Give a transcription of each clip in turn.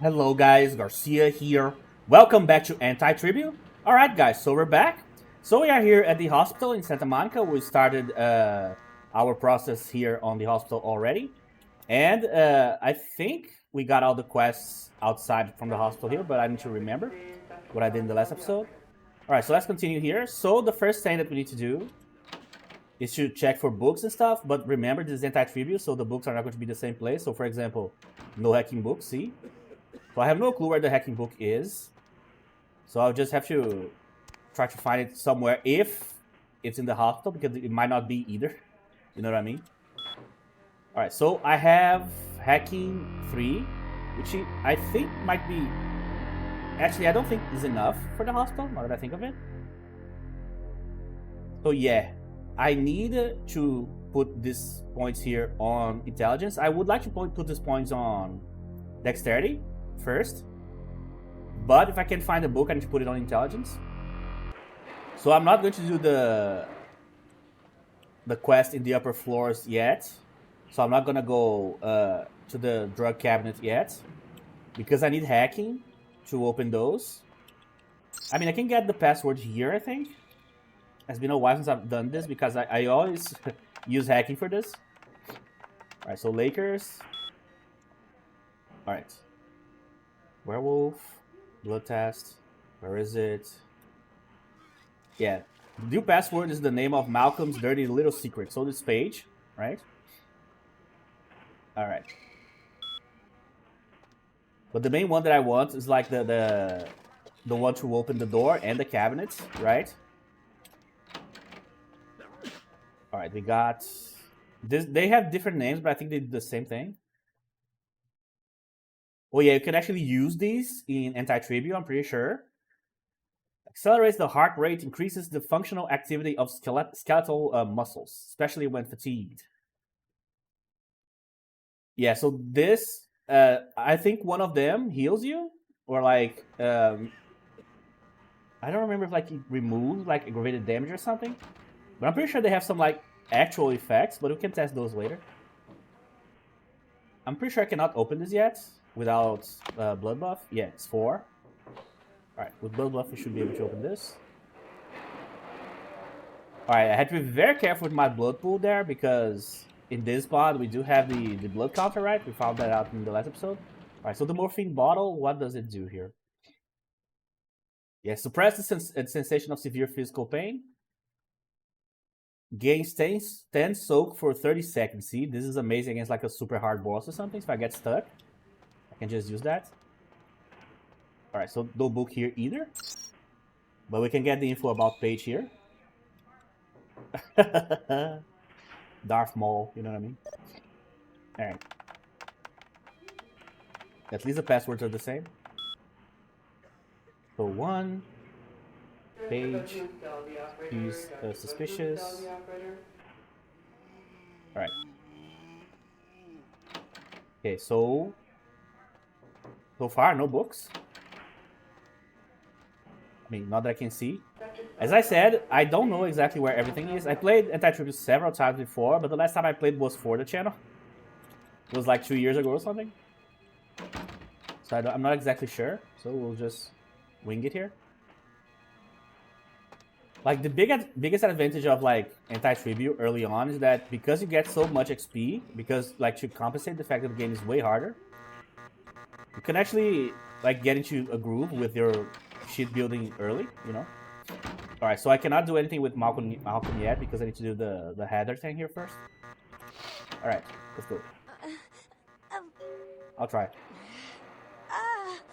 Hello guys, Garcia here. Welcome back to Antitribu. Alright guys, so we're back. So we are here at the hospital in Santa Monica. We started our process here on the hospital already. And I think we got all the quests outside from the hospital here, but I need to remember what I did in the last episode. Alright, so let's continue here. So the first thing that we need to do is to check for books and stuff, but remember this is Antitribu, so the books are not going to be the same place. So for example, no hacking book, see? So I have no clue where the hacking book is. So I'll just have to try to find it somewhere if it's in the hospital, because it might not be either. You know what I mean? Alright, so I have hacking 3, which I think might be... Actually, I don't think is enough for the hospital, now that I think of it. So yeah, I need to put these points here on intelligence. I would like to put these points on dexterity first, but if I can find a book, I need to put it on intelligence. So I'm not going to do the quest in the upper floors yet. So I'm not gonna go to the drug cabinet yet, because I need hacking to open those. I mean, I can get the password here, I think. It's been a while since I've done this, because I always use hacking for this. Alright, so Lakers. Alright. Werewolf, blood test, where is it? Yeah, the new password is the name of Malcolm's dirty little secret. So this page, right? All right. But the main one that I want is like the one to open the door and the cabinets, right? All right, we got this. They have different names, but I think they do the same thing. Oh yeah, you can actually use these in Antitribu, I'm pretty sure. Accelerates the heart rate, increases the functional activity of skeletal muscles, especially when fatigued. Yeah, so this, I think one of them heals you, or like, I don't remember if like it removes like aggravated damage or something, but I'm pretty sure they have some like actual effects, but we can test those later. I'm pretty sure I cannot open this yet without blood buff. Yeah, it's 4. Alright, with blood buff we should be able to open this. Alright, I had to be very careful with my blood pool there, because in this pod we do have the blood counter, right? We found that out in the last episode. Alright, so the morphine bottle, what does it do here? Yeah, suppress the sensation of severe physical pain. Gains 10 soak for 30 seconds. See, this is amazing against like a super hard boss or something. If I get stuck, I can just use that. Alright, so no book here either. But we can get the info about page here. Darth Maul, you know what I mean? Alright. At least the passwords are the same. So 1 page. He's suspicious. Alright. Okay, so far no books. I mean, not that I can see. As I said, I don't know exactly where everything is. I played Antitribu several times before, but the last time I played was for the channel. It was like 2 years ago or something. So I'm not exactly sure. So we'll just wing it here. Like the biggest advantage of like Antitribu early on is that because you get so much XP, because like to compensate the fact that the game is way harder, you can actually like get into a groove with your shit building early, you know. All right, so I cannot do anything with Malcolm yet because I need to do the header thing here first. All right, let's go. I'll try.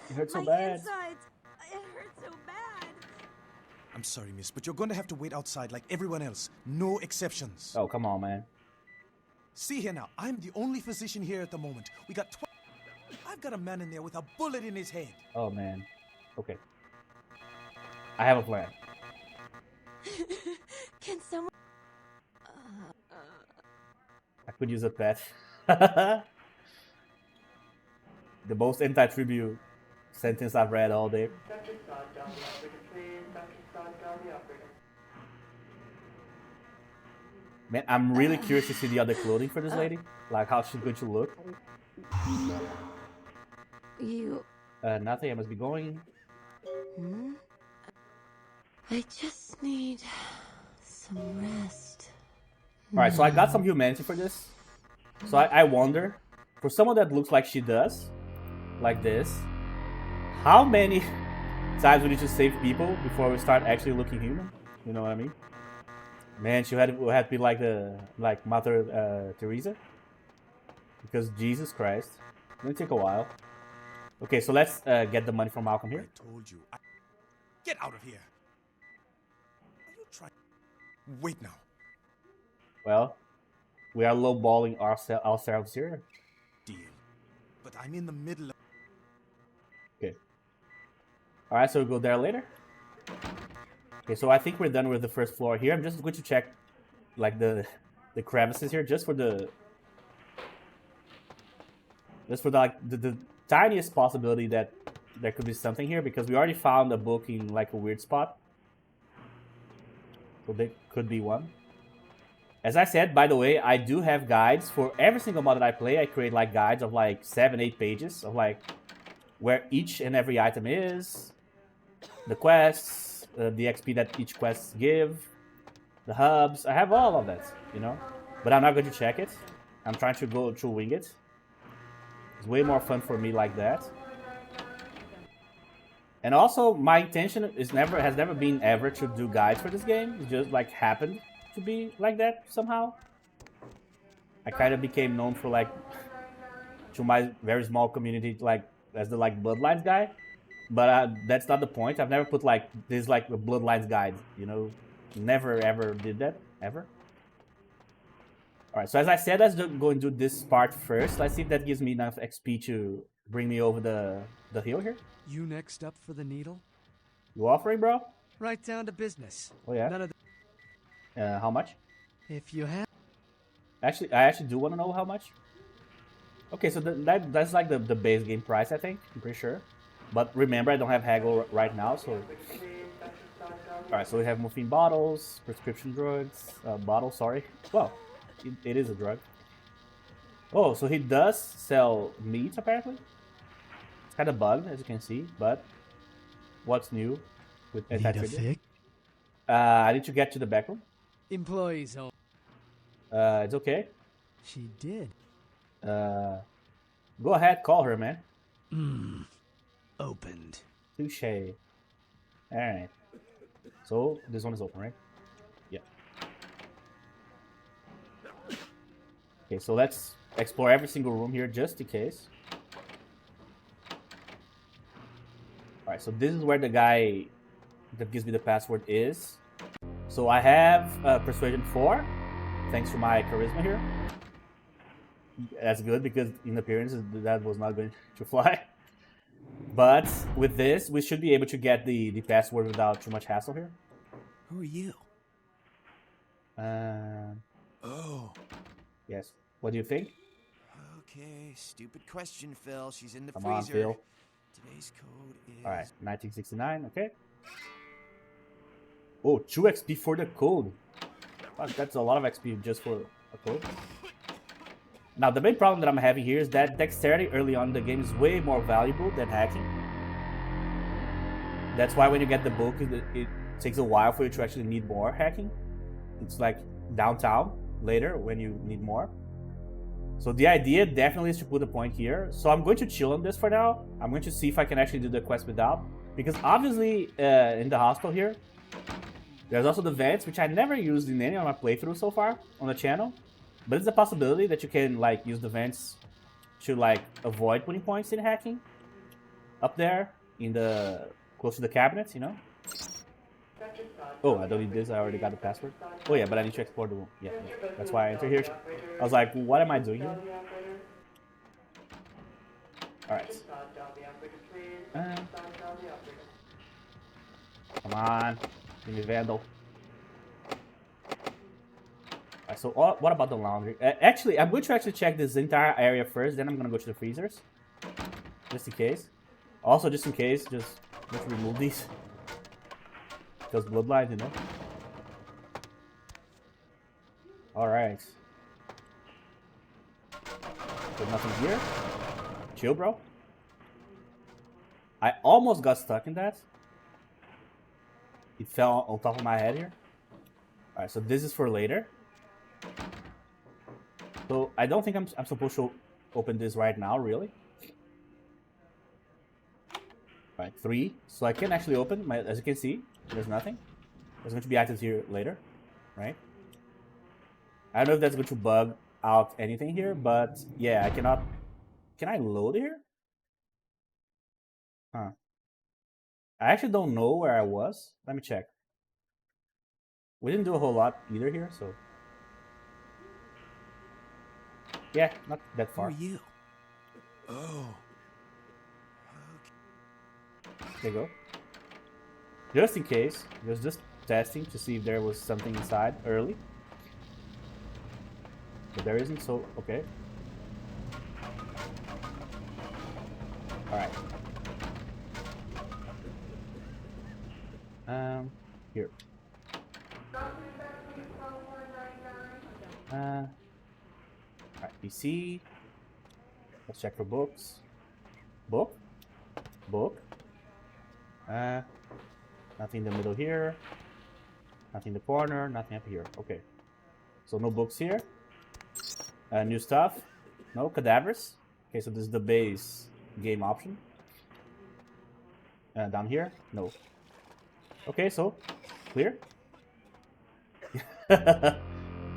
It hurts so bad. Insides. It hurts so bad. I'm sorry, miss, but you're going to have to wait outside like everyone else. No exceptions. Oh, come on, man. See here now, I'm the only physician here at the moment. We got I've got a man in there with a bullet in his head. Oh, man. Okay. I have a plan. Can someone... I could use a pet. The most Antitribu sentence I've read all day. Man, I'm really curious to see the other clothing for this lady. Like how she's going to look. You Nothing. I must be going. Hmm? I just need some rest. Alright, so I got some humanity for this. So I wonder, for someone that looks like she does, like this, how many times we need to save people before we start actually looking human? You know what I mean? Man, she had to be like Mother Teresa, because Jesus Christ, it's gonna take a while. Okay, so let's get the money from Malcolm here. I told you. Get out of here. Are you trying? Wait now. Well, we are lowballing ourselves here. Deal. But I'm in the middle of. Okay. All right, so we'll go there later. Okay, so I think we're done with the first floor here. I'm just going to check, like the crevices here, just for the tiniest possibility that there could be something here, because we already found a book in like a weird spot. So there could be one. As I said, by the way, I do have guides for every single mod that I play. I create like guides of like 7-8 pages of like where each and every item is, the quests, the XP that each quest give, the hubs. I have all of that, you know. But I'm not going to check it. I'm trying to go to wing it. It's way more fun for me like that. And also, my intention has never been ever to do guides for this game. It just like happened to be like that somehow. I kind of became known for like to my very small community, like as the like Bloodlines guy. But that's not the point. I've never put like this like a Bloodlines guide, you know. Never ever did that ever. All right, so as I said, let's go and do this part first. Let's see if that gives me enough XP to bring me over the hill here. You next up for the needle? You offering, bro? Right down to business. Oh yeah. None of How much? If you have. Actually, I actually do want to know how much. Okay, so that's like the base game price, I think. I'm pretty sure. But remember, I don't have haggle right now, so. All right, so we have morphine bottles, prescription drugs, bottles. Sorry. Well, it is a drug. Oh, so he does sell meat apparently. It's kind of bugged, as you can see, but what's new with Antitribu? I need to get to the back room. Employees only. It's okay. She did. Go ahead, call her, man. Opened. Touche. Alright. So, this one is open, right? Yeah. Okay, so let's explore every single room here, just in case. Alright, so this is where the guy that gives me the password is. So I have Persuasion 4, thanks to my Charisma here. That's good, because in appearance, that was not going to fly. But with this, we should be able to get the password without too much hassle here. Who are you? Oh. Yes. What do you think? Okay, stupid question, Phil. She's in the Come freezer. on, Phil. Today's code is. All right, 1969. Okay. Oh, 2 XP for the code. Fuck, that's a lot of XP just for a code. Now, the main problem that I'm having here is that dexterity early on in the game is way more valuable than hacking. That's why when you get the book, it takes a while for you to actually need more hacking. It's like downtown later when you need more. So the idea definitely is to put a point here. So I'm going to chill on this for now. I'm going to see if I can actually do the quest without. Because obviously, in the hospital here, there's also the vents, which I never used in any of my playthroughs so far on the channel. But it's a possibility that you can like use the vents to like avoid putting points in hacking. Up there, in the close to the cabinets, you know. Oh, I don't need this. I already got the password. Oh yeah, but I need to explore the room. Yeah, that's why I entered here. I was like, what am I doing here? All right. Come on, give me Vandal. Right, so what about the laundry? Actually, I'm going to actually check this entire area first. Then I'm gonna go to the freezers, just in case. Also, just in case, just remove these. Those bloodlines, you know. Alright. There's nothing here. Chill, bro. I almost got stuck in that. It fell on top of my head here. Alright, so this is for later. So I don't think I'm supposed to open this right now, really. Alright, 3. So I can actually open, as you can see, there's nothing. There's going to be items here later, right? I don't know if that's going to bug out anything here, but yeah, I cannot... Can I load here? Huh. I actually don't know where I was. Let me check. We didn't do a whole lot either here, so... Yeah, not that Who far. are you? Oh. There you go. Just in case, just testing to see if there was something inside early. But there isn't, so okay. Alright. Here. Alright, PC. Let's check for books. Book? Book. Nothing in the middle here. Nothing in the corner. Nothing up here. Okay. So no books here. New stuff. No cadavers. Okay, so this is the base game option. Down here. No. Okay, so clear.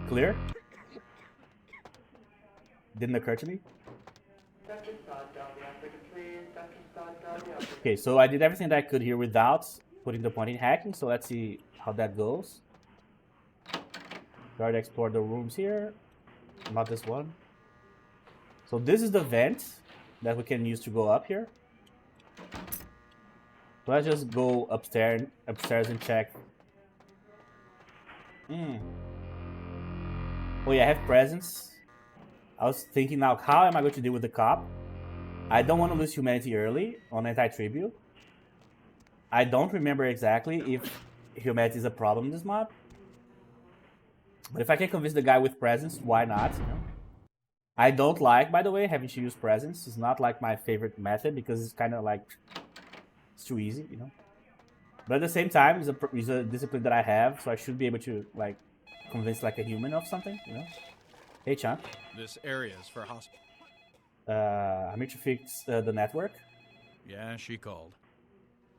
Clear. Didn't occur to me. Okay, so I did everything that I could here without putting the point in hacking, so let's see how that goes. Try to explore the rooms here. Not this one. So this is the vent that we can use to go up here. So let's just go upstairs and check. Oh yeah, I have presents. I was thinking now, how am I going to deal with the cop? I don't want to lose humanity early on Antitribu. I don't remember exactly if humanity is a problem in this mod. But if I can convince the guy with presents, why not? You know? I don't like, by the way, having to use presents. It's not like my favorite method because it's kind of like, it's too easy, you know. But at the same time, it's a discipline that I have, so I should be able to like convince like a human of something, you know. Hey, Chunk. This area is for hospital. I'm here to fix the network. Yeah, she called.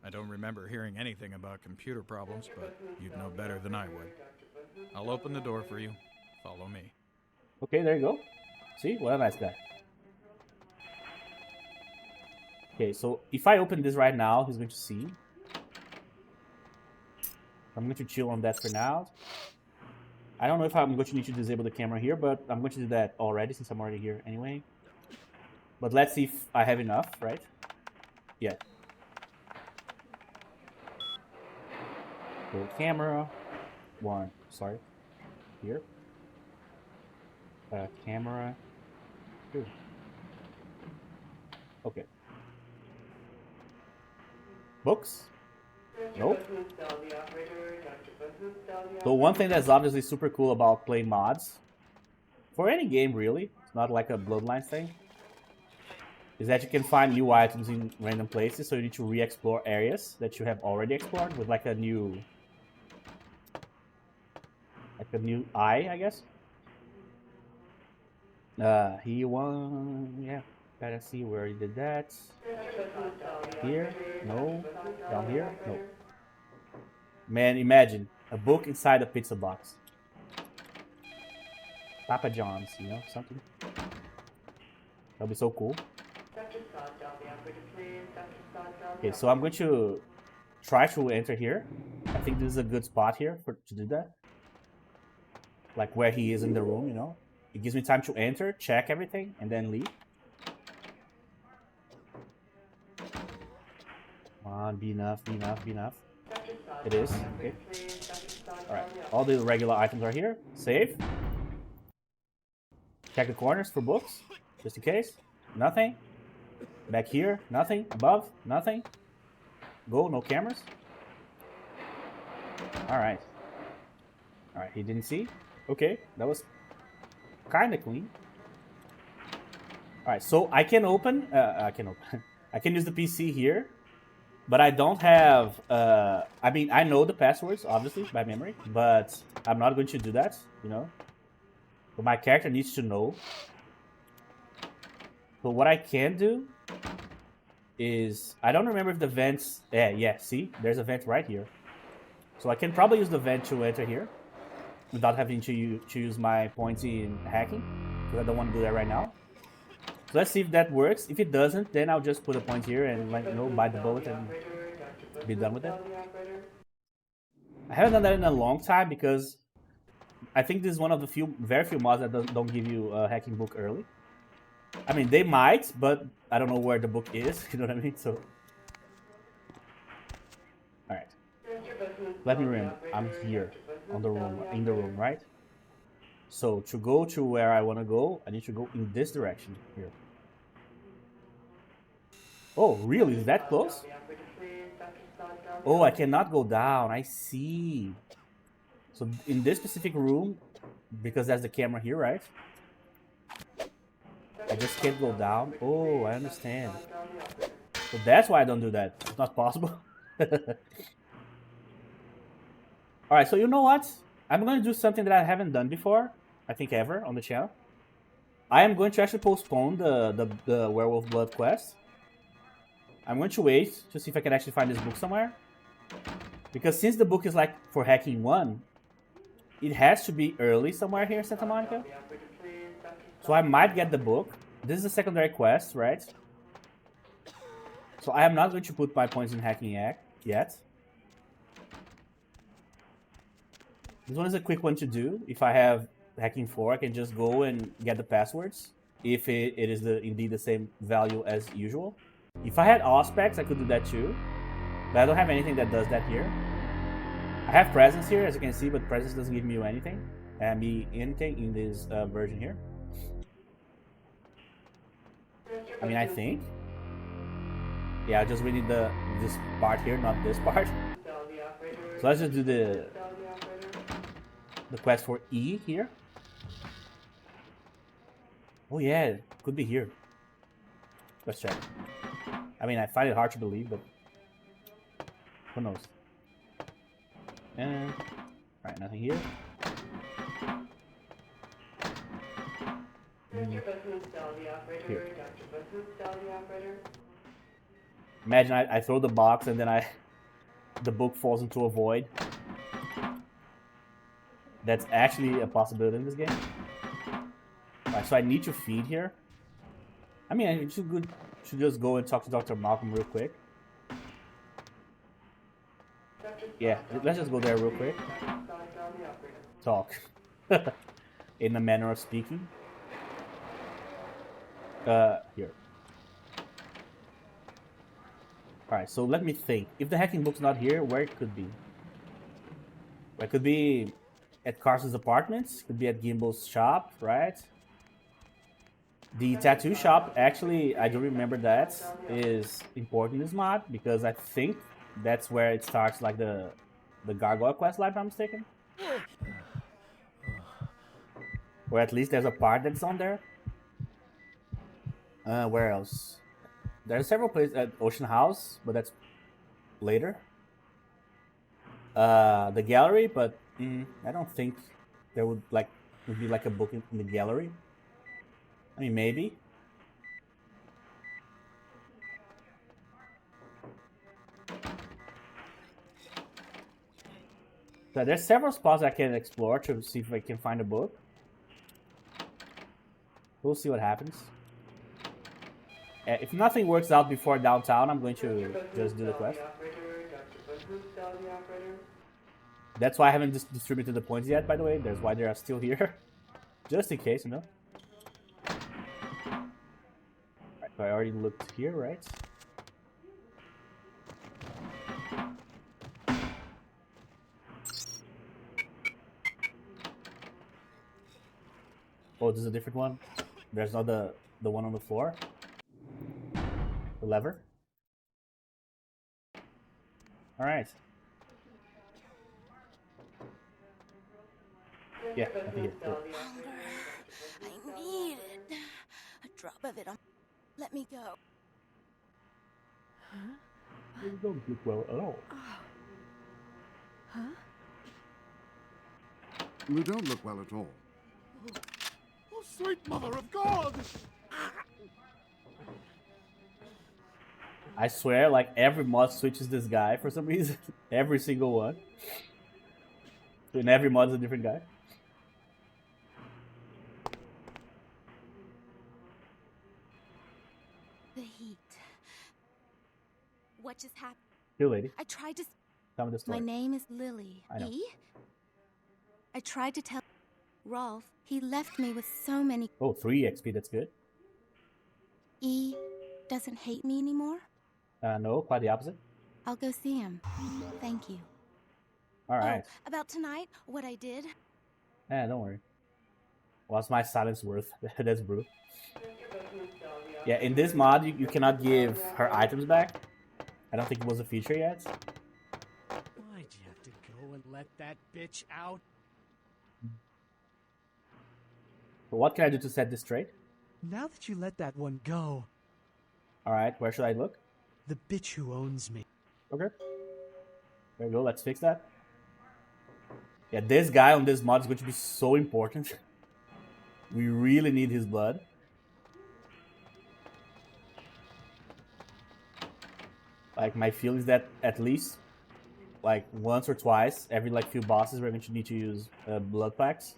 I don't remember hearing anything about computer problems, but you'd know better than I would. I'll open the door for you. Follow me. Okay, there you go. See? What a nice guy. Okay, so if I open this right now, he's going to see. I'm going to chill on that for now. I don't know if I'm going to need to disable the camera here, but I'm going to do that already since I'm already here anyway. But let's see if I have enough, right? Yeah. Go camera. One. Sorry. Here. Camera. Two. Okay. Books. Nope. So one thing that's obviously super cool about playing mods, for any game really, it's not like a Bloodlines thing, is that you can find new items in random places, so you need to re-explore areas that you have already explored with like a new eye, I guess. He won, yeah, gotta see where he did that. Here, no. Down here, no. Man, imagine a book inside a pizza box. Papa John's, you know, something. That'll be so cool. Okay, so I'm going to try to enter here. I think this is a good spot here to do that. Like where he is in the room, you know. It gives me time to enter, check everything, and then leave. Come on, be enough, be enough, be enough. It is. Okay. Alright, all the regular items are here. Save. Check the corners for books, just in case. Nothing. Back here, nothing. Above, nothing. Go, no cameras. Alright. Alright, he didn't see. Okay, that was kind of clean. Alright, so I can open, I can use the PC here But I don't have, I mean, I know the passwords, obviously, by memory, but I'm not going to do that, you know? But my character needs to know. But what I can do is, I don't remember if the vents, yeah, see? There's a vent right here. So I can probably use the vent to enter here without having to use my points in hacking, because I don't want to do that right now. So let's see if that works. If it doesn't, then I'll just put a point here and, like, you know, bite the bullet and be done with it. I haven't done that in a long time because I think this is one of the very few mods that don't give you a hacking book early. I mean, they might, but I don't know where the book is. You know what I mean? So, all right. Let me remember. I'm here in the room, right? So to go to where I want to go, I need to go in this direction here. Oh, really? Is that close? Oh, I cannot go down. I see. So in this specific room, because that's the camera here, right? I just can't go down. Oh, I understand. So that's why I don't do that. It's not possible. Alright, so you know what? I'm going to do something that I haven't done before. I think ever on the channel. I am going to actually postpone the Werewolf Blood quest. I'm going to wait to see if I can actually find this book somewhere. Because since the book is like for hacking 1, it has to be early somewhere here in Santa Monica. So I might get the book. This is a secondary quest, right? So I am not going to put my points in hacking yet. This one is a quick one to do. If I have hacking 4, I can just go and get the passwords. If it is indeed the same value as usual. If I had Auspex, I could do that too. But I don't have anything that does that here. I have presence here, as you can see, but presence doesn't give me anything. Anything in this version here. I mean, I think. Yeah, I just really need this part here, not this part. So let's just do the quest for E here. Oh yeah, it could be here. Let's check. I mean, I find it hard to believe, but who knows? And alright, nothing here. Here. Imagine I throw the box and then the book falls into a void. That's actually a possibility in this game. Right, so I need to feed here. I mean, I should just go and talk to Dr. Malcolm real quick. Yeah, let's just go there real quick. Talk. In a manner of speaking. Here. Alright, so let me think. If the hacking book's not here, where it could be? It could be at Carson's apartments. Could be at Gimbel's shop, right? The tattoo shop, actually, I do remember that is important in this mod because I think that's where it starts, like the Gargoyle quest line, if I'm mistaken. Or at least there's a part that's on there. Where else? There's several places at Ocean House, but that's later. The gallery, but I don't think there would be like a book in the gallery. I mean, maybe. So there's several spots I can explore to see if I can find a book. We'll see what happens. If nothing works out before downtown, I'm going to just do the quest. That's why I haven't distributed the points yet, by the way. That's why they are still here. Just in case, you know. Right, so I already looked here, right? Oh, this is a different one. There's not the one on the floor. The lever. All right. Yeah, I think it. Cool. I need it. A drop of it on. Let me go. Huh? You don't look well at all. Huh? You don't look well at all. Oh, sweet mother of God! I swear, like every mod switches this guy for some reason. Every single one. And every mod is a different guy. The heat. What just happened? Here, lady. I tried to. Tell me the story. My name is Lily. I know. E? I tried to tell Rolf. He left me with so many. Oh, 3 XP, that's good. E doesn't hate me anymore? No, quite the opposite. I'll go see him. Thank you. Alright. Oh, about tonight, what I did? Don't worry. What's my silence worth? That's brutal. Yeah, in this mod, you cannot give her items back. I don't think it was a feature yet. Why'd you have to go and let that bitch out? But what can I do to set this straight? Now that you let that one go, Alright, where should I look? the bitch who owns me. Okay. There we go, let's fix that. Yeah, this guy on this mod is going to be so important. We really need his blood. Like, my feeling is that at least, like, once or twice, every, like, few bosses, we're going to need to use blood packs.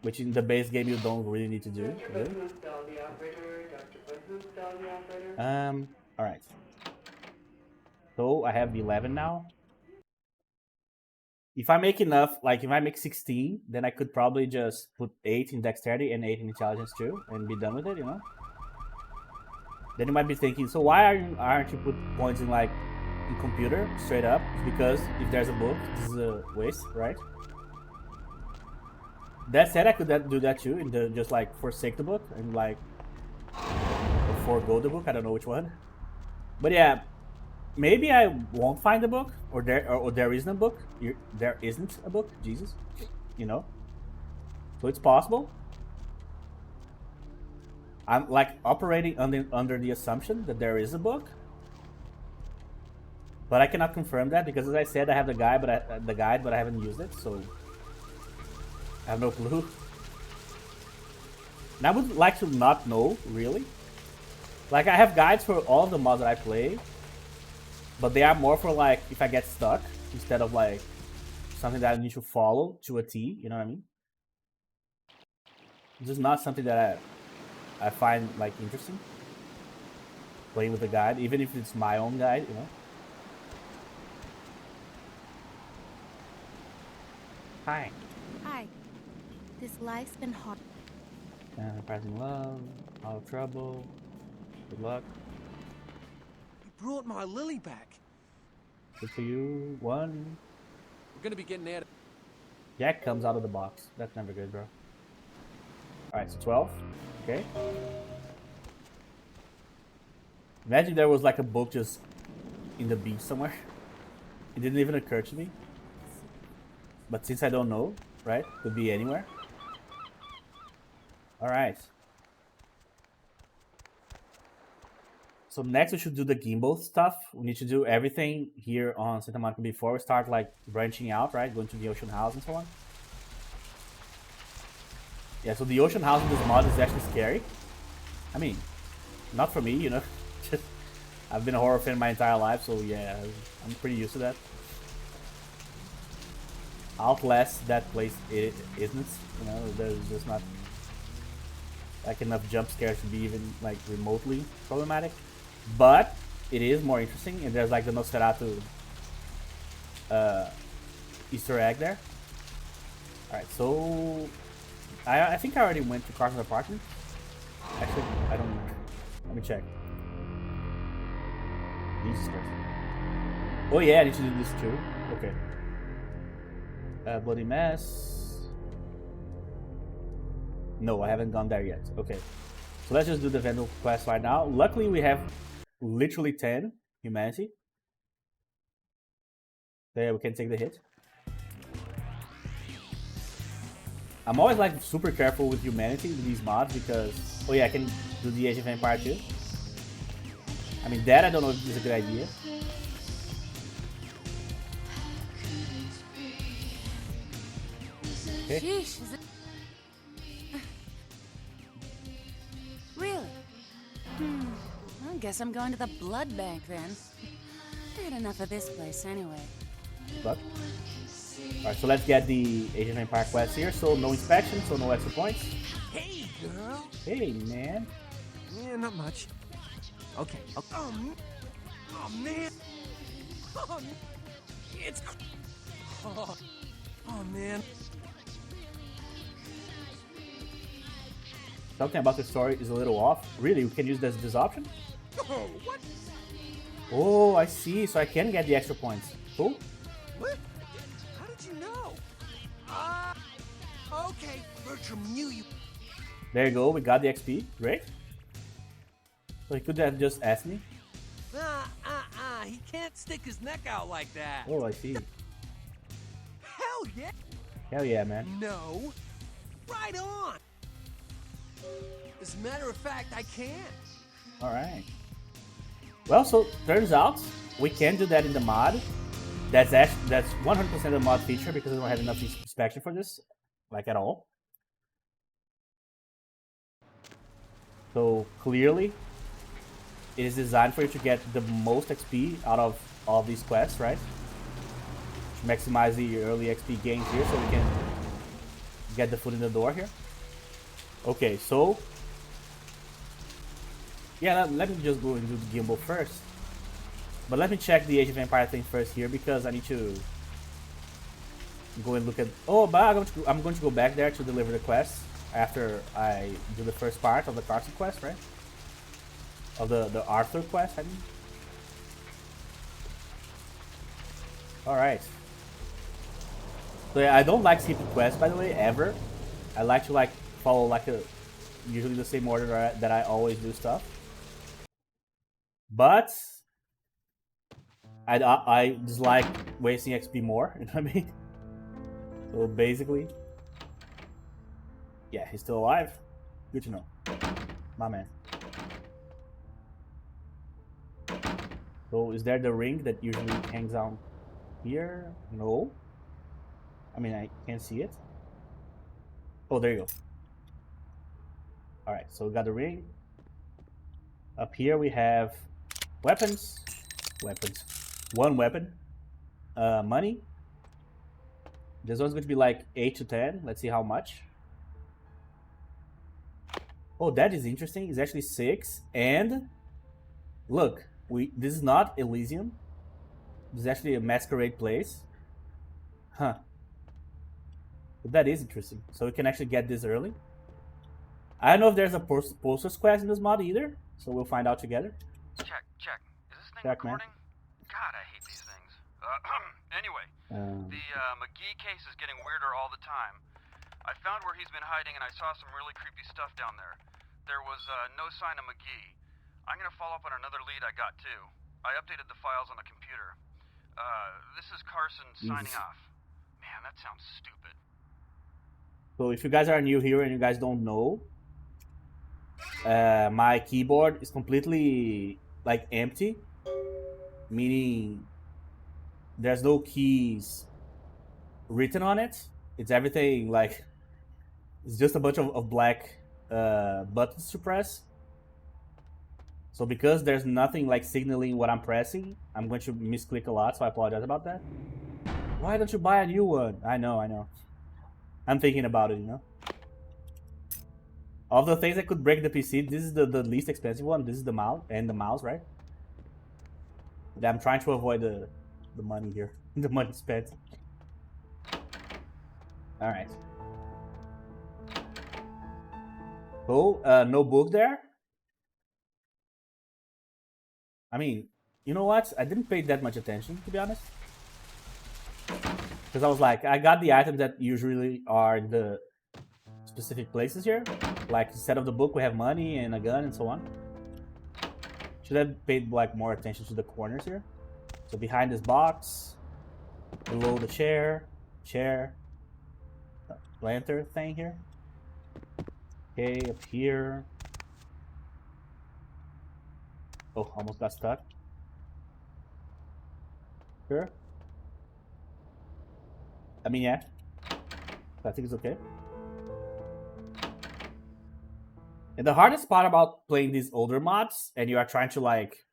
Which in the base game you don't really need to do. Really. Alright. So, I have 11 now. If I make enough, like, if I make 16, then I could probably just put 8 in dexterity and 8 in intelligence too, and be done with it, you know? Then you might be thinking, so why aren't you put points in, like, in computer, straight up? It's because if there's a book, this is a waste, right? That said, I could do that too, and just, like, forsake the book, and, like, or forego the book, I don't know which one. But yeah, maybe I won't find a book, or there isn't a book. There isn't a book, Jesus, you know? So it's possible. I'm like operating under the assumption that there is a book, but I cannot confirm that because, as I said, I have the guide, but I haven't used it, so I have no clue. And I would like to not know, really. Like, I have guides for all of the mods that I play, but they are more for, like, if I get stuck, instead of, like, something that I need to follow to a T, you know what I mean? This is not something that I find, like, interesting. Playing with the guide, even if it's my own guide, you know? Hi. Hi. This life's been hard. Pressing love, all trouble, good luck. You brought my Lily back. Good for you. 1. We're gonna be getting out of. Jack comes out of the box. That's never good, bro. Alright, so 12. Okay. Imagine there was like a book just in the beach somewhere. It didn't even occur to me. But since I don't know, right? Could be anywhere. Alright. So next we should do the gimbal stuff. We need to do everything here on Santa Monica before we start like branching out, right? Going to the ocean house and so on. Yeah, so the ocean house in this mod is actually scary. I mean, not for me, you know. Just I've been a horror fan my entire life, so yeah, I'm pretty used to that. Outlast that place it isn't, you know, there's just not like enough jump scares to be even like remotely problematic. But it is more interesting, and there's like the Nosferatu Easter egg there. Alright, so I think I already went to Carson's apartment. Actually, I don't remember. Let me check. Jesus Christ. Oh yeah, I need to do this too. Okay. Bloody mess. No, I haven't gone there yet. Okay. So let's just do the Vandal quest right now. Luckily, we have literally 10 humanity. There, we can take the hit. I'm always like super careful with humanity with these mods because... Oh yeah, I can do the Age of Empire too. I mean, that I don't know if this is a good idea. Okay. Sheesh, is it... Really? I guess I'm going to the blood bank then. I had enough of this place anyway. But alright, so let's get the Age of Empire quest here. So no inspection, so no extra points. Hey, girl. Hey, man. Yeah, not much. Okay. Oh, man. Oh, it's. Oh, man. Something about the story is a little off. Really, we can use this option? Oh, what? Oh, I see. So I can get the extra points. Cool. What? How did you know? Okay. Bertram knew you. There you go. We got the XP. Great. So he could have just asked me. He can't stick his neck out like that. Oh, I see. Hell yeah. Hell yeah, man. No. Right on. As a matter of fact, I can. Alright. Well, so turns out we can do that in the mod. That's 100% the mod feature because we don't have enough inspection for this, like at all. So clearly, it is designed for you to get the most XP out of all these quests, right? To maximize the early XP gains here, so we can get the foot in the door here. Okay, so yeah, let me just go and do the gimbal first. But let me check the Age of Empire thing first here because I need to go and look at. Oh, but I'm going to go back there to deliver the quest after I do the first part of the Carson quest, right? Of the Arthur quest, I mean. All right. So yeah, I don't like skipping quests, by the way, ever. I like to follow usually the same order that I always do stuff. But I dislike wasting XP more, you know what I mean? So basically, yeah, he's still alive. Good to know. My man. So is there the ring that usually hangs out here? No. I mean, I can't see it. Oh, there you go. Alright, so we got the ring. Up here we have weapons. One weapon. Money. This one's going to be like 8 to 10. Let's see how much. Oh, that is interesting. It's actually 6. And look, this is not Elysium. This is actually a masquerade place. Huh. But that is interesting. So we can actually get this early. I don't know if there's a posters quest in this mod either. So we'll find out together. Check. Is this thing Check, man. recording? God, I hate these things. Anyway, the McGee case is getting weirder all the time. I found where he's been hiding and I saw some really creepy stuff down there. There was no sign of McGee. I'm gonna follow up on another lead I got too. I updated the files on the computer. This is Carson signing off. Man, that sounds stupid. So if you guys are new here and you guys don't know, my keyboard is completely empty, meaning there's no keys written on it. It's everything it's just a bunch of black buttons to press. So because there's nothing signaling what I'm pressing, I'm going to misclick a lot, so I apologize about that. Why don't you buy a new one? I know. I'm thinking about it, you know. Of the things that could break the PC, this is the least expensive one. This is the mouse, right? But I'm trying to avoid the money here. The money spent. Alright. Cool. No book there. I mean, you know what? I didn't pay that much attention, to be honest. Because I was I got the items that usually are in the specific places here. Instead of the book, we have money and a gun and so on. Should have paid more attention to the corners here. So behind this box, below the chair, lantern thing here. Okay, up here. Oh, almost got stuck. Sure. I mean, yeah. I think it's okay. And the hardest part about playing these older mods, and you are trying to like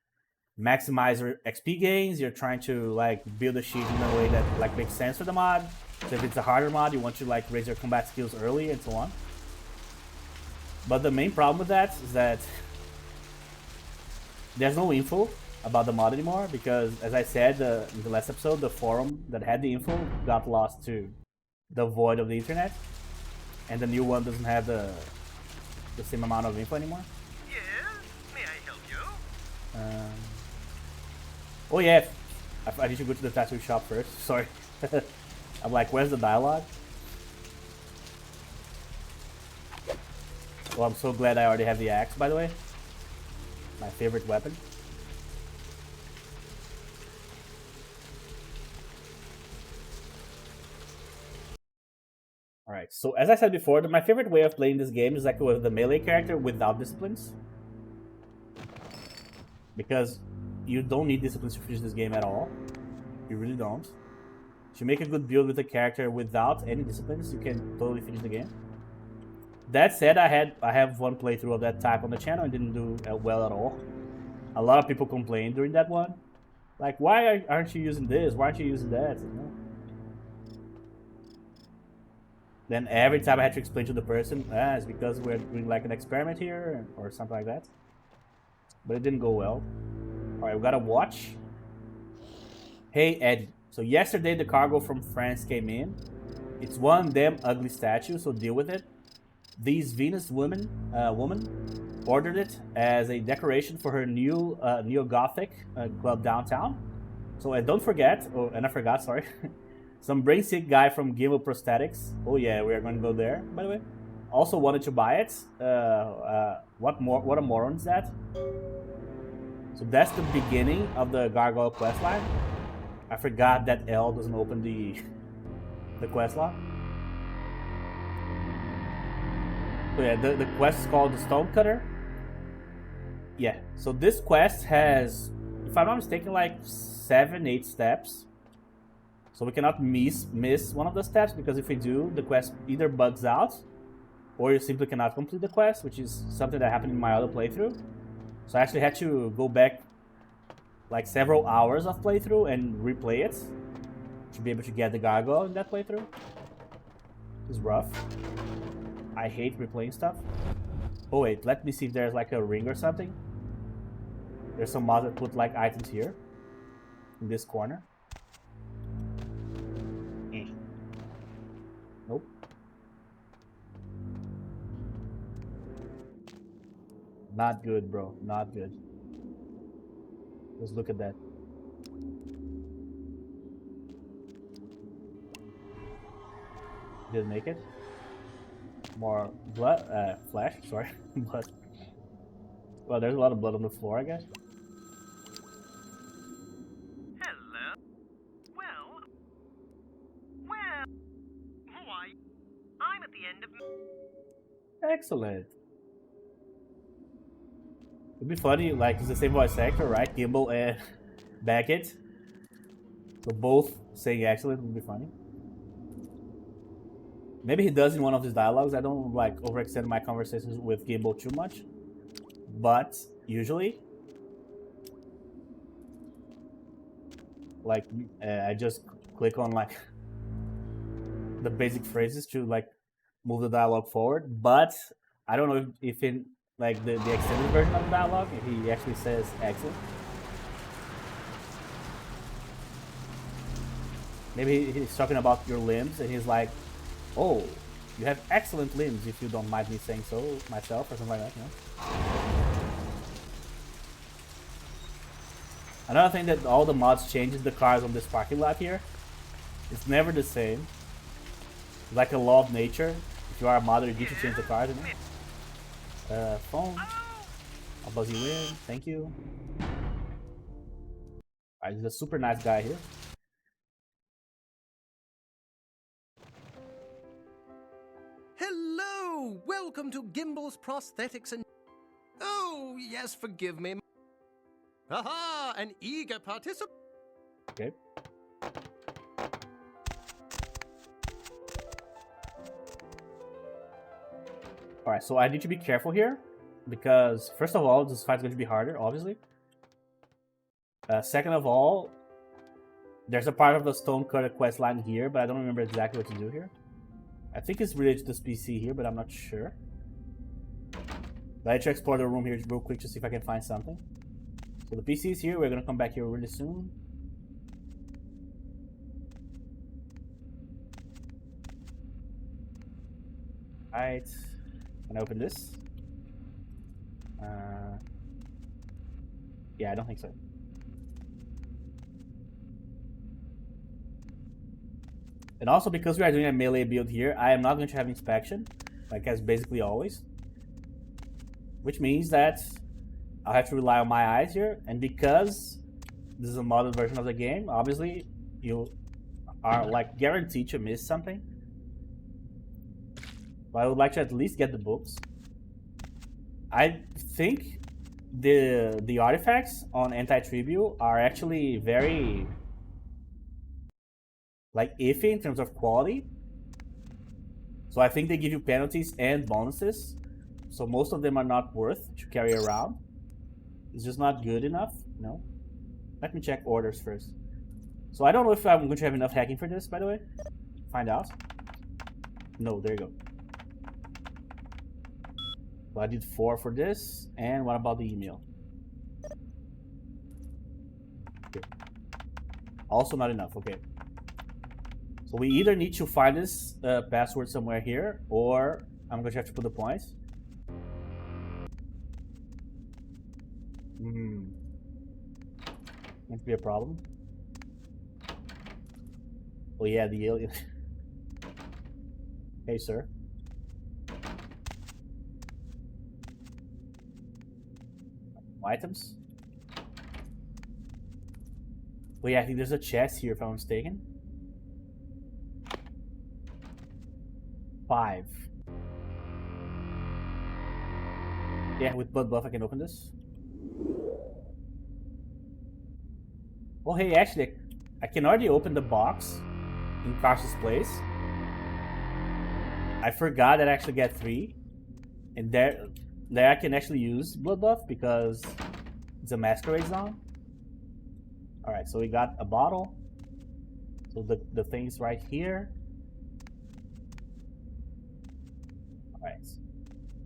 maximize your XP gains, you're trying to like build a sheet in a way that like makes sense for the mod. So if it's a harder mod, you want to like raise your combat skills early and so on. But the main problem with that is that there's no info about the mod anymore because, as I said in the last episode, the forum that had the info got lost to the void of the internet, and the new one doesn't have the same amount of info anymore. Yes? May I help you? Oh yeah, I need to go to the tattoo shop first. Sorry. I'm like, where's the dialogue? Well, I'm so glad I already have the axe, by the way. My favorite weapon. Alright, so as I said before, my favorite way of playing this game is like with the melee character without disciplines. Because you don't need disciplines to finish this game at all. You really don't. If you make a good build with a character without any disciplines, you can totally finish the game. That said, I have one playthrough of that type on the channel and didn't do well at all. A lot of people complained during that one. Like, why aren't you using this? Why aren't you using that? You know? Then every time I had to explain to the person, it's because we're doing like an experiment here or something like that. But it didn't go well. Alright, we got a watch. Hey Eddie, so yesterday the cargo from France came in. It's one damn ugly statue, so deal with it. These Venus woman ordered it as a decoration for her new neo-gothic club downtown. So don't forget, and I forgot, sorry. Some brain sick guy from Gimbal Prosthetics. Oh yeah, we are going to go there, by the way. Also wanted to buy it. What a moron is that? So that's the beginning of the Gargoyle questline. I forgot that L doesn't open the quest log. So yeah, the quest is called the Stonecutter. Yeah, so this quest has, if I'm not mistaken, like 7-8 steps. So we cannot miss one of the steps, because if we do, the quest either bugs out or you simply cannot complete the quest, which is something that happened in my other playthrough. So I actually had to go back like several hours of playthrough and replay it to be able to get the gargoyle in that playthrough. It's rough. I hate replaying stuff. Oh wait, let me see if there's like a ring or something. There's some mods that put like items here in this corner. Nope. Not good, bro. Not good. Let's look at that. Didn't make it. More blood, flesh, sorry, blood. Well, there's a lot of blood on the floor, I guess. Hello? Well, why? I'm at the end of... Excellent. It'd be funny, like, it's the same voice actor, right? Gimbal and Beckett. So both saying excellent would be funny. Maybe he does in one of his dialogues. I don't like overextend my conversations with Gimbal too much. But usually, like, I just click on like the basic phrases to like move the dialogue forward. But I don't know if in like the extended version of the dialogue, if he actually says excellent. Maybe he's talking about your limbs and he's like, oh, you have excellent limbs, if you don't mind me saying so myself, or something like that, you know? Another thing that all the mods changes the cars on this parking lot here. It's never the same. It's like a law of nature. If you are a modder, you get to change the cars, you know? Phone. I'll buzz you in. Thank you. Alright, he's a super nice guy here. Hello! Welcome to Gimbal's Prosthetics and... Oh, yes, forgive me. Aha! An eager participant. Okay. Alright, so I need to be careful here, because first of all, this fight's going to be harder, obviously. Second of all, there's a part of the Stonecutter quest line here, but I don't remember exactly what to do here. I think it's related to this PC here, but I'm not sure. But I need to explore the room here real quick to see if I can find something. So the PC is here, we're going to come back here really soon. Alright. Can I open this? Yeah, I don't think so. And also, because we are doing a melee build here, I am not going to have inspection, like as basically always. Which means that I'll have to rely on my eyes here, and because this is a modded version of the game, obviously you are like guaranteed to miss something. But I would like to at least get the books. I think the artifacts on Antitribu are actually very like iffy in terms of quality. So I think they give you penalties and bonuses. So most of them are not worth to carry around. It's just not good enough, you know. Let me check orders first. So I don't know if I'm going to have enough hacking for this, by the way. Find out. No, there you go. So I did 4 for this, and what about the email? Okay. Also not enough, okay. So we either need to find this password somewhere here, or I'm going to have to put the points. Might be a problem. Oh yeah, the alien. Hey, sir. Items. Oh yeah, I think there's a chest here if I'm mistaken. 5. Yeah, with blood buff I can open this. Oh hey, actually I can already open the box in Garcia's place. I forgot that I actually get 3. And there I can actually use blood buff because it's a masquerade zone. Alright, so we got a bottle. So the thing's right here. Alright.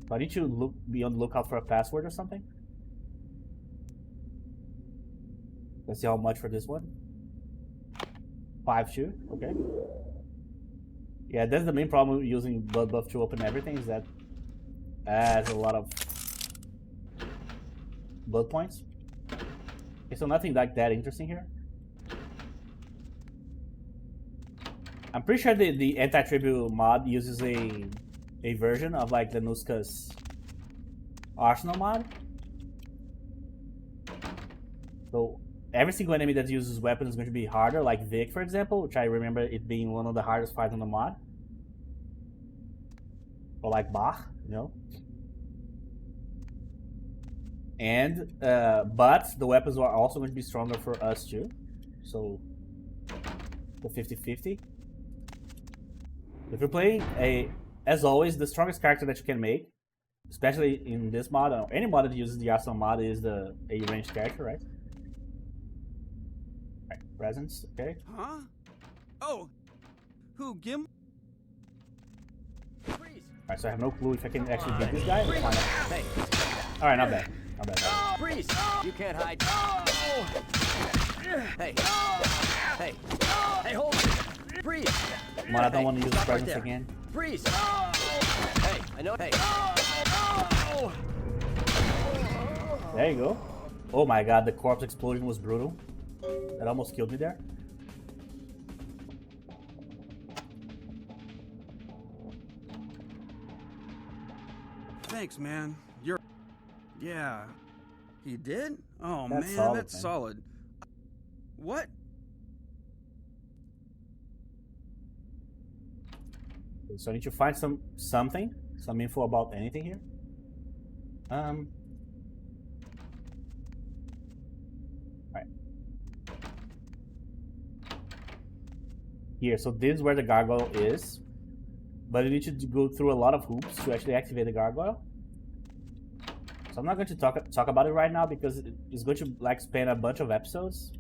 So I need to be on the lookout for a password or something. Let's see how much for this one. 5 shoe, okay. Yeah, that's the main problem with using blood buff to open everything, is that adds a lot of blood points. Okay, so nothing like that interesting here. I'm pretty sure the Antitribu mod uses a version of like the Nuska's Arsenal mod. So every single enemy that uses weapons is going to be harder, like Vic for example, which I remember it being one of the hardest fights on the mod. Or like Bach, you know. And but the weapons are also going to be stronger for us too. So the 50-50. If you're playing as always, the strongest character that you can make, especially in this mod or any mod that uses the Arsenal mod, is a ranged character, right? Right, presence, okay. Huh? Oh, who Gim? Alright, so I have no clue if I can actually beat this guy. We'll find out. Hey. Alright, not bad. Not bad. Freeze! You can't hide. Hey. Hey. Hey, hold it. Freeze! Come on, I don't want to use the Stop right presence there. again. Freeze! Hey, I know. Hey. There you go. Oh my god, the corpse explosion was brutal. That almost killed me there. Thanks, man. You're... Yeah. He did? Oh, That's man, solid, that's man. solid. What? So I need to find some info about anything here. Here, so this is where the gargoyle is. But you need to go through a lot of hoops to actually activate the gargoyle. So I'm not going to talk about it right now because it's going to like span a bunch of episodes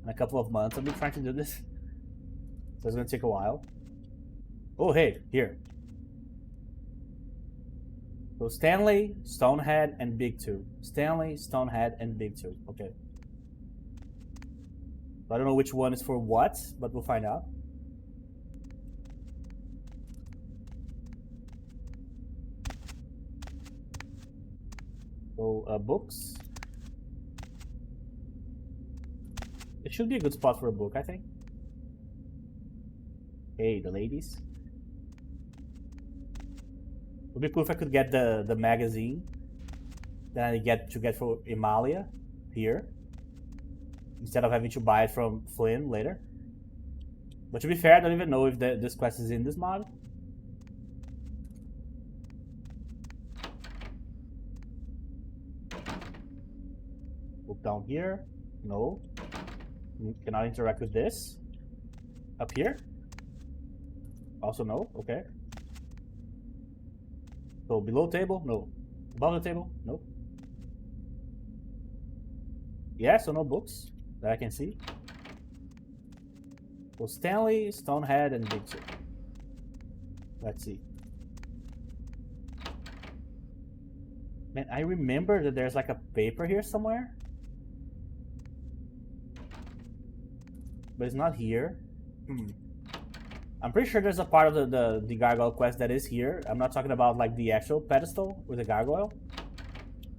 in a couple of months. I've been trying to do this, so it's going to take a while. Oh hey, here. So Stanley, Stonehead, and Big Two. Stanley, Stonehead, and Big Two. Okay. I don't know which one is for what, but we'll find out. So, books. It should be a good spot for a book, I think. Hey, the ladies. It would be cool if I could get the magazine that I get for Emalia here, instead of having to buy it from Flynn later. But to be fair, I don't even know if this quest is in this mod. Look down here. No. You cannot interact with this. Up here. Also no. Okay. So below table? No. Above the table? No. Yeah, so no books that I can see. So Stanley, Stonehead, and Big Two. Let's see. Man, I remember that there's like a paper here somewhere. But it's not here. I'm pretty sure there's a part of the gargoyle quest that is here. I'm not talking about like the actual pedestal with the gargoyle.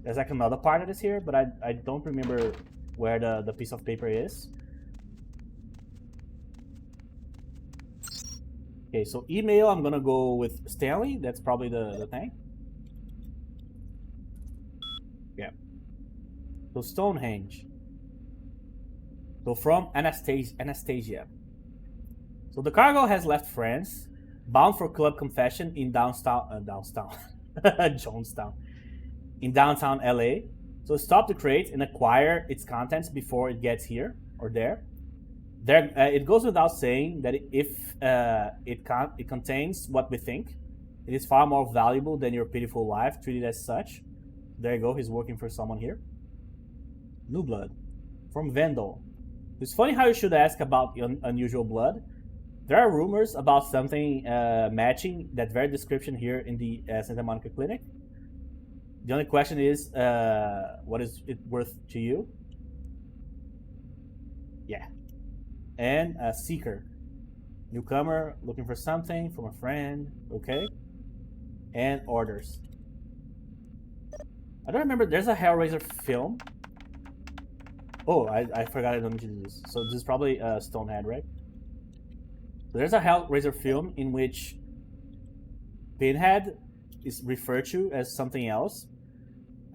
There's like another part that is here, but I don't remember where the piece of paper is. Okay, so email, I'm gonna go with Stanley. That's probably the thing. Yeah. So Stonehenge. So from Anastasia. So the cargo has left France, bound for club confession in Jonestown, in downtown LA. So stop the crate and acquire its contents before it gets here or there. It goes without saying that if it contains what we think, it is far more valuable than your pitiful life. Treat it as such. There you go. He's working for someone here. New blood from Vendel. It's funny how you should ask about unusual blood. There are rumors about something matching that very description here in the Santa Monica clinic. The only question is, what is it worth to you? Yeah. And a seeker. Newcomer, looking for something from a friend. Okay. And orders. I don't remember. There's a Hellraiser film. Oh, I forgot I don't need to do this. So this is probably Stonehead, right? So there's a Hellraiser film in which Pinhead is referred to as something else.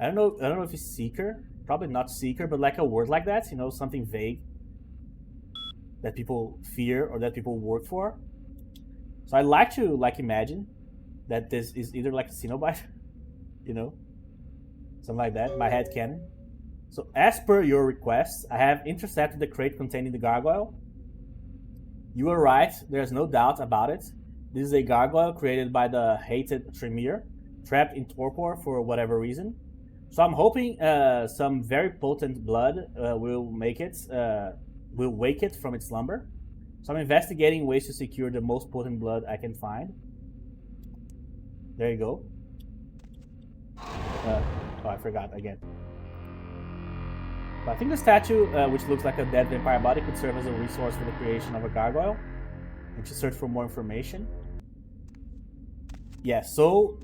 I don't know if it's Seeker. Probably not Seeker, but like a word like that, you know, something vague that people fear or that people work for. So I like to imagine that this is either like a Cenobite, you know, something like that. My head canon. So as per your request, I have intercepted the crate containing the gargoyle. You were right, there's no doubt about it. This is a gargoyle created by the hated Tremere, trapped in torpor for whatever reason. So I'm hoping some very potent blood will wake it from its slumber. So I'm investigating ways to secure the most potent blood I can find. There you go. Oh, I forgot again. But I think the statue, which looks like a dead vampire body, could serve as a resource for the creation of a gargoyle. And to search for more information. Yeah, so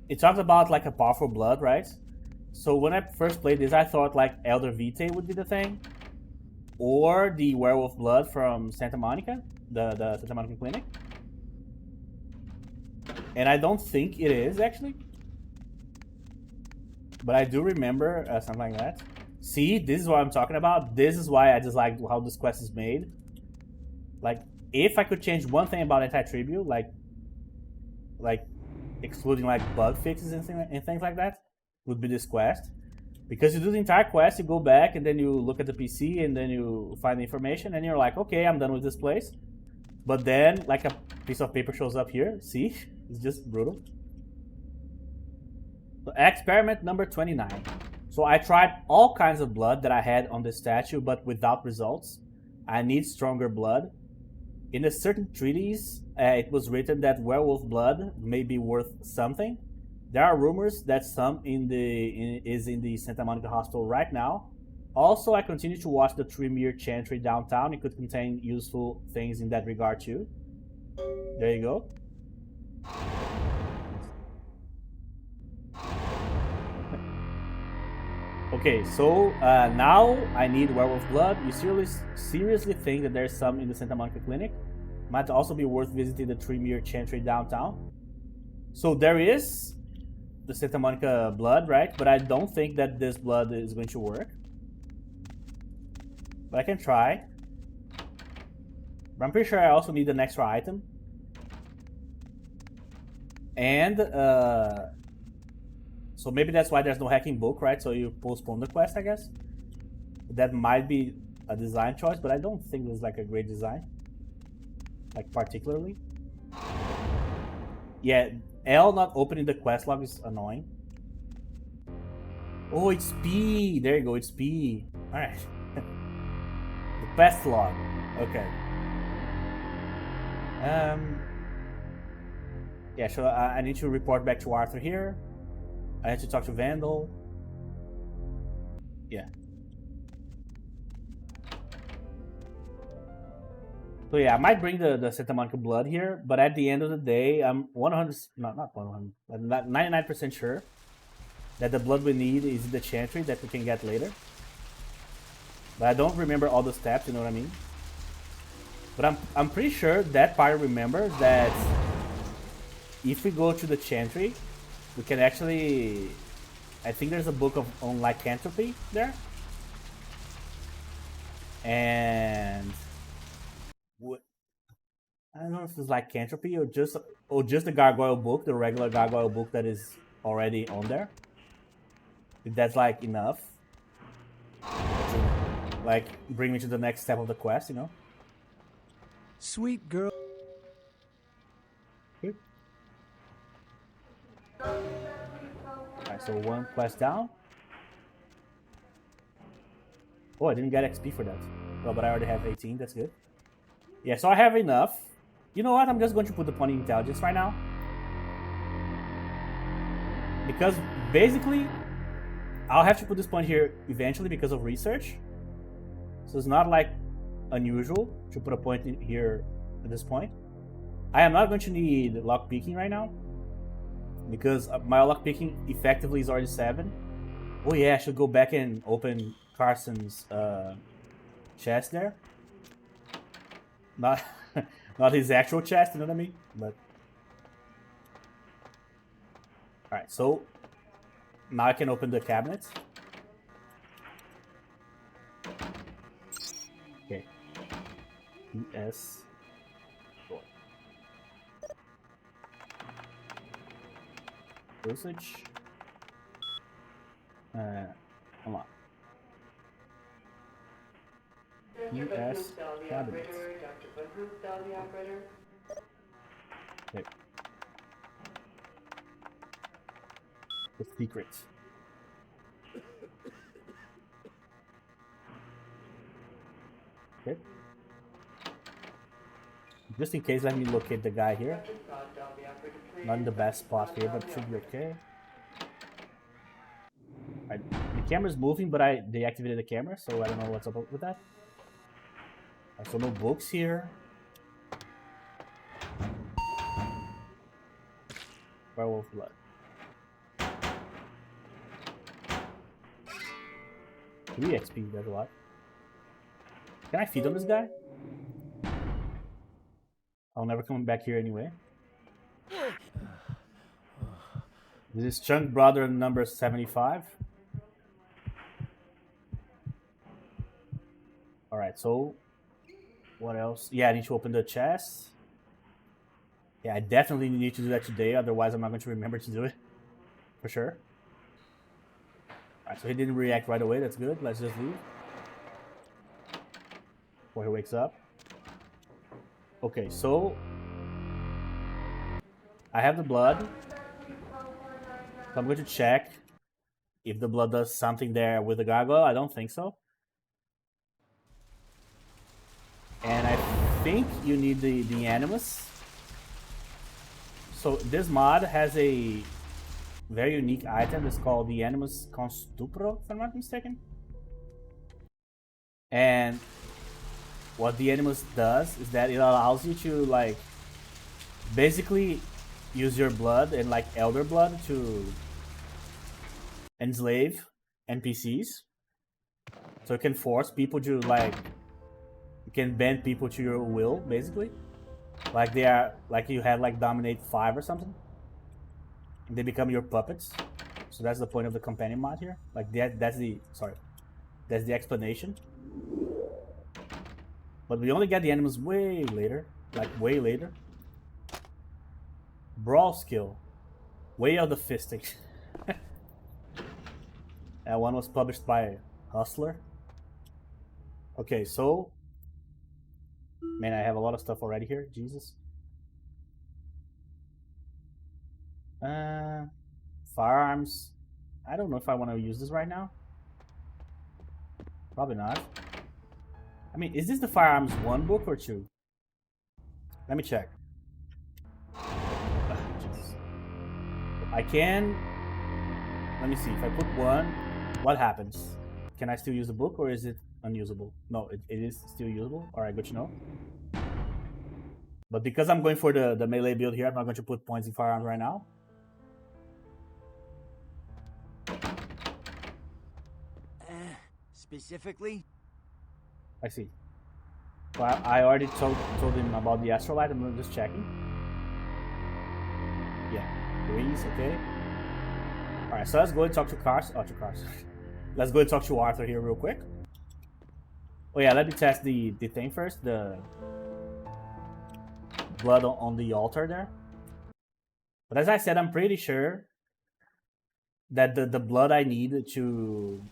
it talks about like a powerful blood, right? So when I first played this, I thought like Elder Vitae would be the thing, or the werewolf blood from Santa Monica, the Santa Monica clinic. And I don't think it is actually, but I do remember something like that. See, this is what I'm talking about. This is why I just like how this quest is made. Like, if I could change one thing about Antitribu, like excluding like bug fixes and things like that, would be this quest. Because you do the entire quest, you go back, and then you look at the PC, and then you find the information, and you're like, okay, I'm done with this place. But then, like, a piece of paper shows up here. See? It's just brutal. So, experiment number 29. So I tried all kinds of blood that I had on this statue, but without results. I need stronger blood. In a certain treatise, it was written that werewolf blood may be worth something. There are rumors that some is in the Santa Monica Hospital right now. Also, I continue to watch the Tremere Chantry downtown. It could contain useful things in that regard too. There you go. Okay, so now I need werewolf blood. You seriously think that there's some in the Santa Monica Clinic? Might also be worth visiting the Tremere Chantry downtown. So there is the Santa Monica blood, right? But I don't think that this blood is going to work. But I can try. But I'm pretty sure I also need an extra item. And so maybe that's why there's no hacking book, right? So you postpone the quest, I guess. That might be a design choice, but I don't think it's like a great design. Like particularly. Yeah, L not opening the quest log is annoying. Oh, it's P. There you go, it's P. Alright. The quest log. Okay. Yeah, so I need to report back to Arthur here. I need to talk to Vandal. Yeah. So yeah, I might bring the Santa Monica blood here, but at the end of the day, I'm 99% sure that the blood we need is in the Chantry that we can get later. But I don't remember all the steps, you know what I mean? But I'm pretty sure that part remembers that if we go to the Chantry, we can actually... I think there's a book on lycanthropy there. And... I don't know if it's lycanthropy or just the gargoyle book, the regular gargoyle book that is already on there. If that's like enough to like bring me to the next step of the quest, you know. Sweet girl. Okay. Alright, so one quest down. Oh, I didn't get XP for that. Well, but I already have 18, that's good. Yeah, so I have enough. You know what? I'm just going to put the point in intelligence right now. Because basically, I'll have to put this point here eventually because of research. So it's not like unusual to put a point in here at this point. I am not going to need lockpicking right now. Because my lockpicking effectively is already 7. Oh yeah, I should go back and open Carson's chest there. Not his actual chest, you know what I mean? But alright, so now I can open the cabinet. Okay. ES door. Dosage. Come on. ES cabinet. Okay. The secret. Okay. Just in case, let me locate the guy here. Not in the best spot here, but it should be okay. Right. The camera's moving, but I deactivated the camera, so I don't know what's up with that. Right, so no books here. Werewolf blood. 3 XP, that's a lot. Can I feed on this guy? I'll never come back here anyway. This is Chunk Brother number 75. Alright, so what else? Yeah, I need to open the chest. Yeah, I definitely need to do that today, otherwise I'm not going to remember to do it. For sure. Alright, so he didn't react right away. That's good. Let's just leave. Before he wakes up. Okay, so I have the blood. So I'm going to check if the blood does something there with the gargoyle. I don't think so. And I think you need the animus. So this mod has a very unique item that's called the Animus Constupro, if I'm not mistaken. And what the Animus does is that it allows you to like basically use your blood and like elder blood to enslave NPCs. So it can force people to like, you can bend people to your will basically. Like they are, like you had like Dominate 5 or something. And they become your puppets. So that's the point of the companion mod here. Like that's the explanation. But we only get the animals way later. Like way later. Brawl skill. Way of the fisting. That one was published by Hustler. Okay, so man, I have a lot of stuff already here. Jesus. Firearms. I don't know if I want to use this right now. Probably not. I mean, is this the firearms 1 book or 2? Let me check. Jesus. I can. Let me see. If I put 1, what happens? Can I still use the book or is it unusable? No, it is still usable. Alright, good to know. But because I'm going for the melee build here, I'm not going to put points in firearms right now. Specifically? I see. Well, I already told him about the astrolite. I'm just checking. Yeah, Grease, okay. Alright, so let's go and talk to Cars. Oh, to Cars. Let's go and talk to Arthur here real quick. Oh yeah, let me test the thing first. The blood on the altar there. But as I said, I'm pretty sure that the blood I need to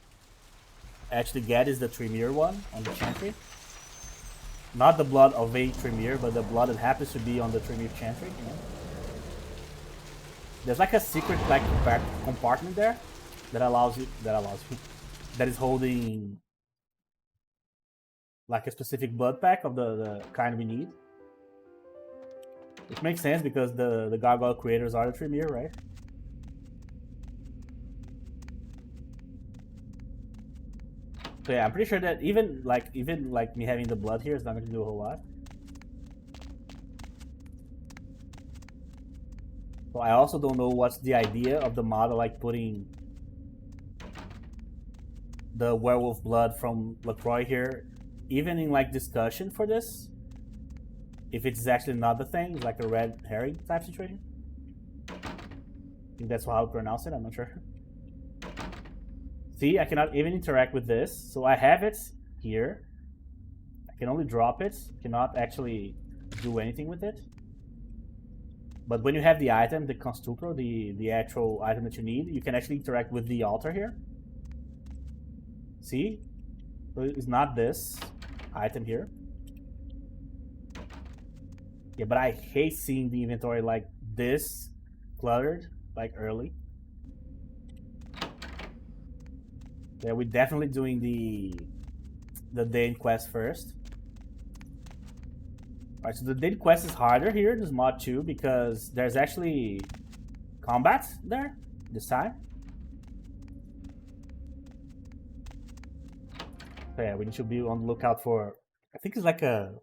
actually get is the Tremere one on the Chantry. Not the blood of a Tremere, but the blood that happens to be on the Tremere Chantry, you know? There's like a secret like compartment there that that is holding like a specific blood pack of the kind we need. Which makes sense because the gargoyle creators are the Tremere, right? So yeah, I'm pretty sure that even like me having the blood here is not going to do a whole lot. So I also don't know what's the idea of the mod of like putting the werewolf blood from LaCroix here, even in like discussion for this. If it's actually not the thing, it's like a red herring type situation. I think that's how I would pronounce it, I'm not sure. See, I cannot even interact with this. So I have it here. I can only drop it. Cannot actually do anything with it. But when you have the item, the Constupro, the actual item that you need, you can actually interact with the altar here. See? So it's not this item here. Yeah, but I hate seeing the inventory like this cluttered, like early. Yeah, we're definitely doing the Dane quest first. Alright, so the Dane quest is harder here in this mod too because there's actually combat there this time. So yeah, we need to be on the lookout for, I think it's like a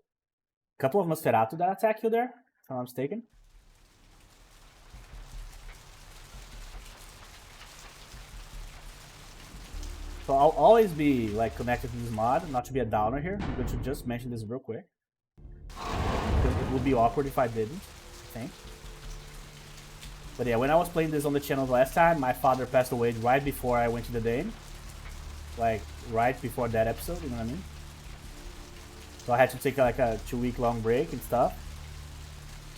couple of Nosferatu that attack you there, if I'm not mistaken. So I'll always be like connected to this mod, not to be a downer here. I'm going to just mention this real quick. Because it would be awkward if I didn't, I think. But yeah, when I was playing this on the channel the last time, my father passed away right before I went to the Dane. Like, right before that episode, you know what I mean? So I had to take like a 2-week long break and stuff.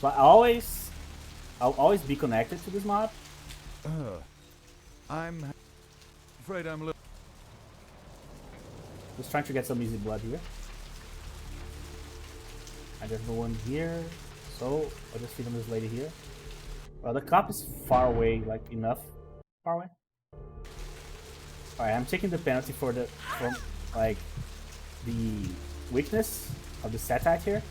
So I'll always be connected to this mod. Afraid I'm Just trying to get some easy blood here. And there's no one here, so I'll just feed on this lady here. Well, the cop is far away, like enough far away. Alright, I'm taking the penalty for the weakness of the Setite here.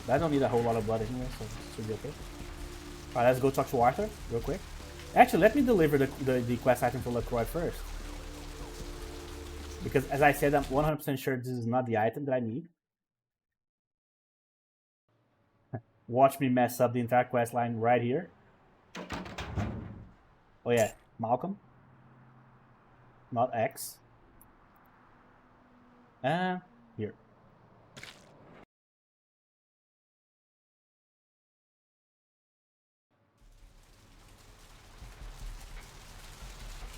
But I don't need a whole lot of blood anyway, so it should be okay. Alright, let's go talk to Arthur real quick. Actually, let me deliver the quest item for LaCroix first. Because as I said, I'm 100% sure this is not the item that I need. Watch me mess up the entire quest line right here. Oh yeah, Malcolm. Not X. Here.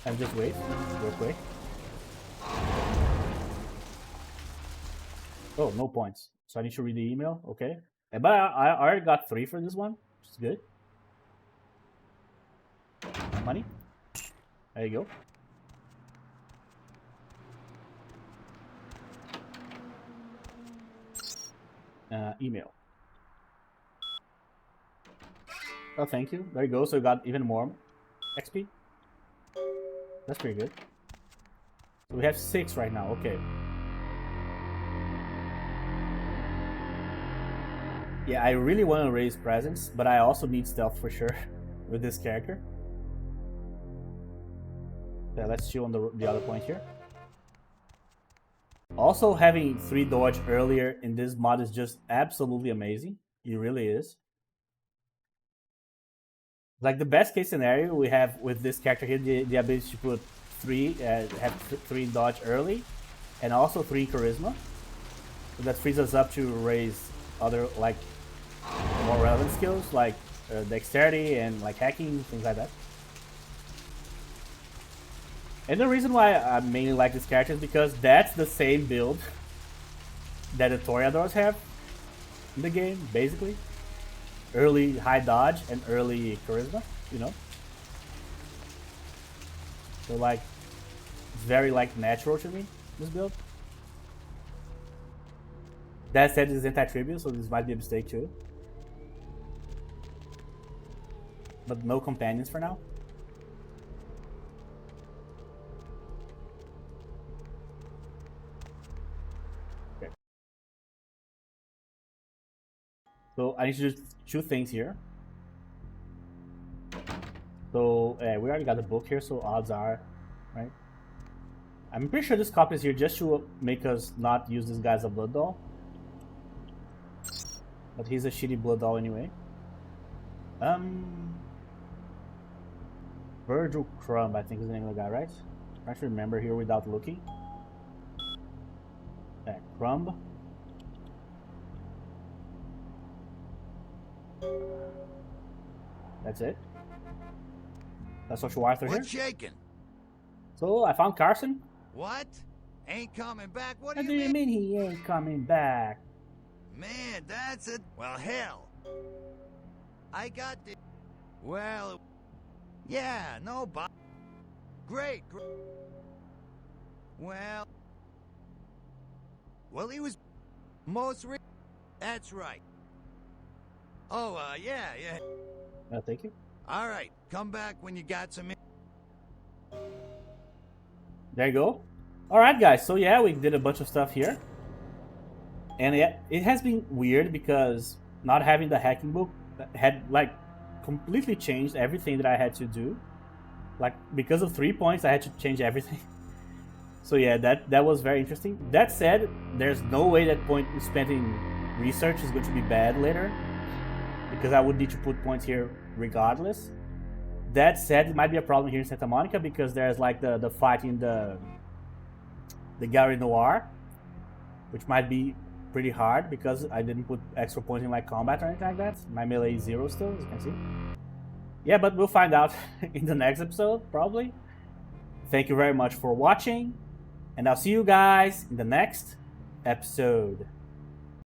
And just wait, real quick. Oh, no points. So I need to read the email, okay. But I already got 3 for this one, which is good. Money. There you go. Email. Oh, thank you. There you go. So we got even more XP. That's pretty good. So we have 6 right now. Okay. Yeah, I really want to raise presence, but I also need stealth for sure with this character. Yeah, let's chill on the other point here. Also, having 3 dodge earlier in this mod is just absolutely amazing. It really is. Like the best case scenario we have with this character here, the ability to put 3, have 3 dodge early, and also 3 charisma. So that frees us up to raise other like more relevant skills like dexterity and like hacking, things like that. And the reason why I mainly like this character is because that's the same build that the Toreadors have in the game, basically. Early high dodge and early charisma, you know. So like, it's very like natural to me, this build. That said, it's Antitribu, so this might be a mistake too. But no companions for now. Okay. So I need to do 2 things here. So we already got the book here, so odds are, right? I'm pretty sure this cop is here just to make us not use this guy as a blood doll. But he's a shitty blood doll anyway. Virgil Crumb, I think is the name of the guy, right? I'm trying to remember here without looking. Crumb. That's it. That's what Arthur here. What's shaking? So I found Carson. What? Ain't coming back? What do you mean he ain't coming back? Man, that's it. Well, hell. I got the... Well... Yeah, no, Bob. Great. Well... Well, he was... Most... That's right. Oh, yeah. Thank you. All right, come back when you got some... There you go. Alright, guys. So, yeah, we did a bunch of stuff here. And it has been weird because not having the hacking book had, like, completely changed everything that I had to do. Like, because of 3 points, I had to change everything. So, yeah, that was very interesting. That said, there's no way that point spent in research is going to be bad later. Because I would need to put points here regardless. That said, it might be a problem here in Santa Monica because there's, like, the fight in the Gallery Noir. Which might be pretty hard because I didn't put extra points in like combat or anything like that. My melee is 0 still, as you can see. Yeah, but we'll find out in the next episode, probably. Thank you very much for watching, and I'll see you guys in the next episode.